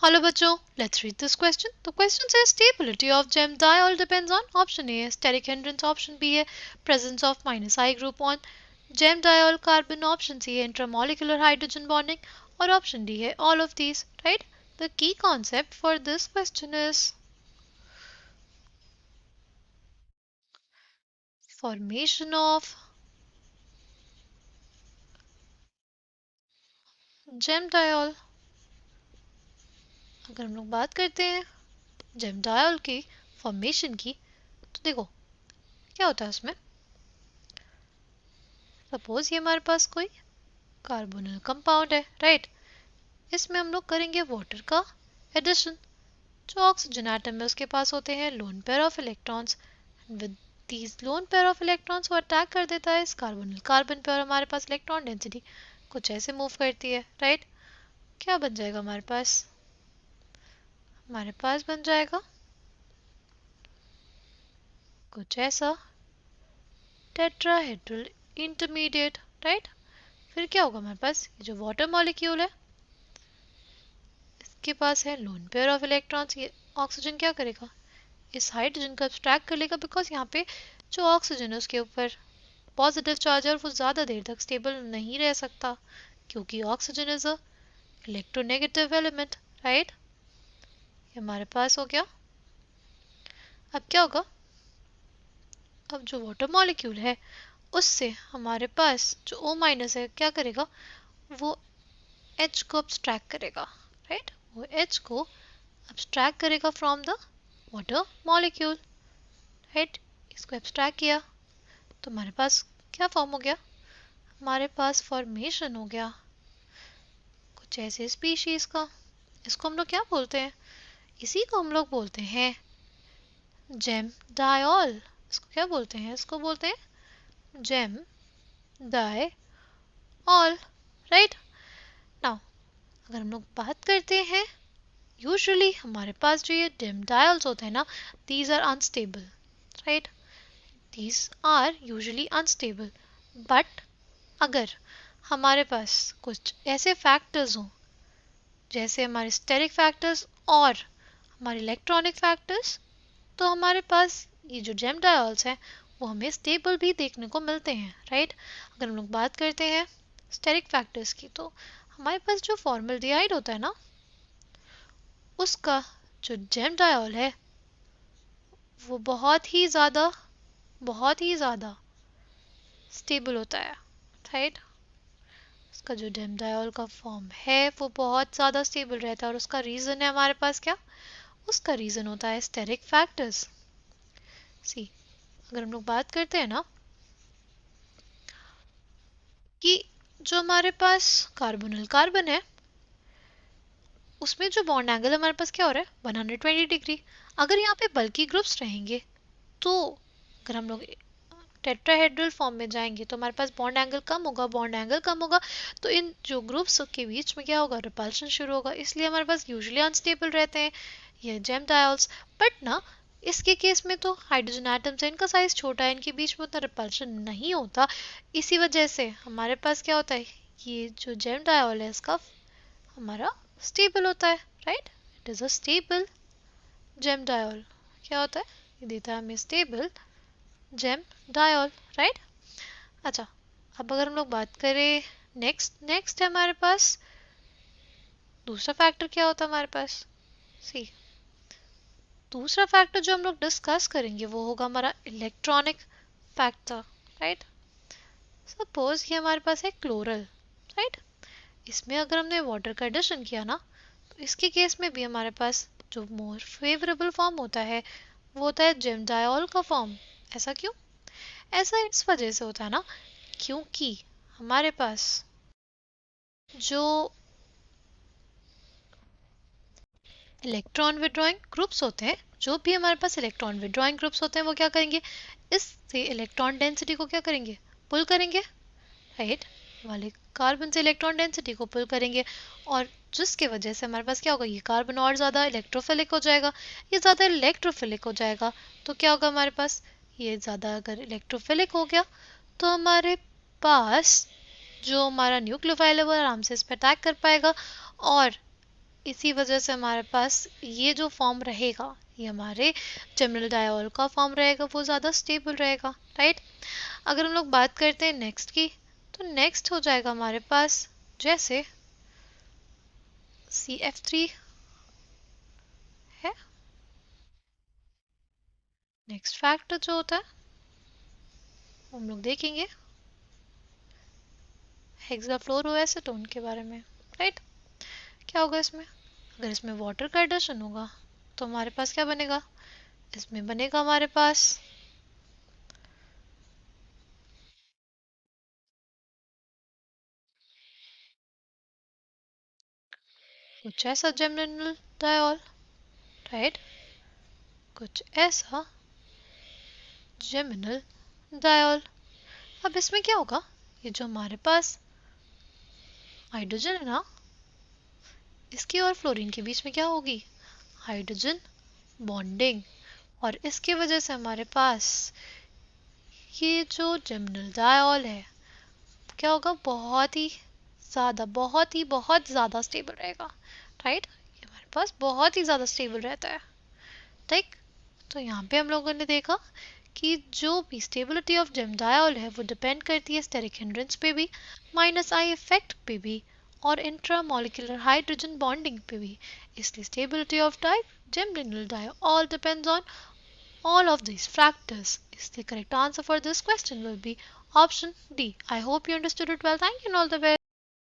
Hello बच्चों, let's read this question. The question says stability of gem diol depends on option A है steric hindrance, option B है presence of minus I group on gem diol carbon, option C है intramolecular hydrogen bonding और option D है all of these, right? The key concept for this question is formation of gem diol. अगर हम लोग बात करते हैं gem diol की फॉर्मेशन की तो देखो क्या होता है उसमें. सपोज ये हमारे पास कोई कार्बोनिल कंपाउंड है, राइट? इसमें हम लोग करेंगे वाटर का एडिशन. जो ऑक्सीजन एटम है उसके पास होते हैं lone pair of electrons. With these lone pair of electrons वो अटैक कर देता है इस कार्बोनिल कार्बन पे और हमारे पास इलेक्ट्रॉन डेंसिटी कुछ ऐसे मूव करती है, राइट? क्या बन जाएगा हमारे पास? हमारे पास बन जाएगा कुछ ऐसा टेट्राहेड्रल इंटरमीडिएट, राइट? फिर क्या होगा हमारे पास? ये जो वाटर मॉलिक्यूल है इसके पास है लोन पेयर ऑफ इलेक्ट्रॉन्स. ये ऑक्सीजन क्या करेगा? इस हाइड्रोजन को एब्स्ट्रैक्ट कर लेगा बिकॉज यहाँ पे जो ऑक्सीजन है उसके ऊपर पॉजिटिव चार्ज है और वो ज़्यादा देर तक स्टेबल नहीं रह सकता क्योंकि oxygen is a electronegative element, right? ये हमारे पास हो गया. अब क्या होगा? अब जो वाटर मॉलिक्यूल है उससे हमारे पास जो O माइनस है क्या करेगा? वो H को अब्स्ट्रैक्ट करेगा, राइट? वो H को अब्स्ट्रैक्ट करेगा from the water molecule, right? इसको एब्स्ट्रैक्ट किया तो हमारे पास क्या फॉर्म हो गया? हमारे पास फॉर्मेशन हो गया कुछ ऐसे स्पीशीज का. इसको हम लोग क्या बोलते हैं? इसी को हम लोग बोलते हैं जेम डायोल. इसको क्या बोलते हैं? इसको बोलते हैं जेम डायोल, राइट? नाउ अगर हम लोग बात करते हैं यूजुअली हमारे पास जो ये जेम डायोल्स होते हैं ना, these are unstable, right? These are usually unstable. But अगर हमारे पास कुछ ऐसे फैक्टर्स हों जैसे हमारे स्टेरिक फैक्टर्स और हमारे इलेक्ट्रॉनिक फैक्टर्स, तो हमारे पास ये जो जेम डायोल्स हैं वो हमें स्टेबल भी देखने को मिलते हैं, राइट? अगर हम लोग बात करते हैं स्टेरिक फैक्टर्स की तो हमारे पास जो फॉर्मल्डिहाइड होता है ना उसका जो जेम डायोल है वो बहुत ही ज़्यादा स्टेबल होता है, राइट? उसका जो जेम डायोल का फॉर्म है वो बहुत ज़्यादा स्टेबल रहता है और उसका रीज़न है हमारे पास क्या? उसका रीज़न होता है स्टेरिक फैक्टर्स. सी अगर हम लोग बात करते हैं ना कि जो हमारे पास कार्बोनिल कार्बन है उसमें जो बॉन्ड एंगल हमारे पास क्या हो रहा है? 120 डिग्री. अगर यहाँ पे बल्कि ग्रुप्स रहेंगे तो अगर हम लोग टेट्राहेड्रल फॉर्म में जाएंगे तो हमारे पास बॉन्ड एंगल कम होगा तो इन जो ग्रुप्स के बीच में क्या होगा? रिपल्शन शुरू होगा. इसलिए हमारे पास यूजुअली अनस्टेबल रहते हैं ये जेम डायोल्स. बट ना इसके केस में तो हाइड्रोजन एटम्स है, इनका साइज छोटा है, इनके बीच में उतना रिपल्शन नहीं होता. इसी वजह से हमारे पास क्या होता है? ये जो जेम डायोल है इसका हमारा स्टेबल होता है, right? It is a stable gem diol. क्या होता है? ये देता है हमें स्टेबल जेम डायोल, राइट? अच्छा, अब अगर हम लोग बात करें नेक्स्ट है हमारे पास दूसरा फैक्टर. क्या होता है हमारे पास? सी दूसरा फैक्टर जो हम लोग डिस्कस करेंगे वो होगा हमारा इलेक्ट्रॉनिक फैक्टर, राइट? सपोज ये हमारे पास है क्लोरल, राइट? इसमें अगर हमने वाटर का एडिशन किया ना तो इसके केस में भी हमारे पास जो मोर फेवरेबल फॉर्म होता है वो होता है जेम डायोल का फॉर्म. ऐसा क्यों? ऐसा इस वजह से होता है ना क्योंकि हमारे पास जो इलेक्ट्रॉन विड्रॉइंग ग्रुप्स होते हैं, जो भी हमारे पास इलेक्ट्रॉन विड्रॉइंग ग्रुप्स होते हैं वो क्या करेंगे? इससे इलेक्ट्रॉन डेंसिटी को क्या करेंगे? पुल करेंगे, राइट? वाले कार्बन से इलेक्ट्रॉन डेंसिटी को पुल करेंगे और जिसके वजह से हमारे पास क्या होगा? ये कार्बन और ज़्यादा इलेक्ट्रोफिलिक हो जाएगा. ये ज़्यादा इलेक्ट्रोफिलिक हो जाएगा तो क्या होगा हमारे पास? ये ज़्यादा अगर इलेक्ट्रोफिलिक हो गया तो हमारे पास जो हमारा न्यूक्लियोफाइल है वो आराम से इस पर अटैक कर पाएगा और इसी वजह से हमारे पास ये जो फॉर्म रहेगा, ये हमारे जर्मिनल डायोल का फॉर्म रहेगा, वो ज़्यादा स्टेबल रहेगा, राइट। अगर हम लोग बात करते हैं नेक्स्ट की, तो नेक्स्ट हो जाएगा हमारे पास जैसे CF3 है। नेक्स्ट फैक्टर जो होता है हम लोग देखेंगे हेक्साफ्लोरोएसीटोन के बारे में, राइट। क्या होगा इसमें? अगर इसमें वाटर का एडिशन होगा तो हमारे पास क्या बनेगा? इसमें बनेगा हमारे पास कुछ ऐसा जर्मिनल डायोल, राइट, कुछ ऐसा जर्मिनल डायोल। अब इसमें क्या होगा? ये जो हमारे पास हाइड्रोजन है ना, इसके और फ्लोरीन के बीच में क्या होगी? Hydrogen bonding. और इसकी वजह से हमारे पास ये जो जर्मिनल डायोल है क्या होगा? बहुत ज़्यादा स्टेबल रहेगा, राइट। ये हमारे पास बहुत ही ज़्यादा स्टेबल रहता है, ठीक। तो यहाँ पे हम लोगों ने देखा कि जो भी स्टेबिलिटी ऑफ जेम डायोल है वो डिपेंड करती है स्टेरिक हिंड्रेंस पे भी, माइनस आई इफेक्ट पे भी, और इंट्रामोलिकुलर हाइड्रोजन बॉन्डिंग पे भी। इसलिए stability of gem diol depends on all of these factors. Is the correct answer for this question will be option D. I hope you understood it well. Thank you and all the best.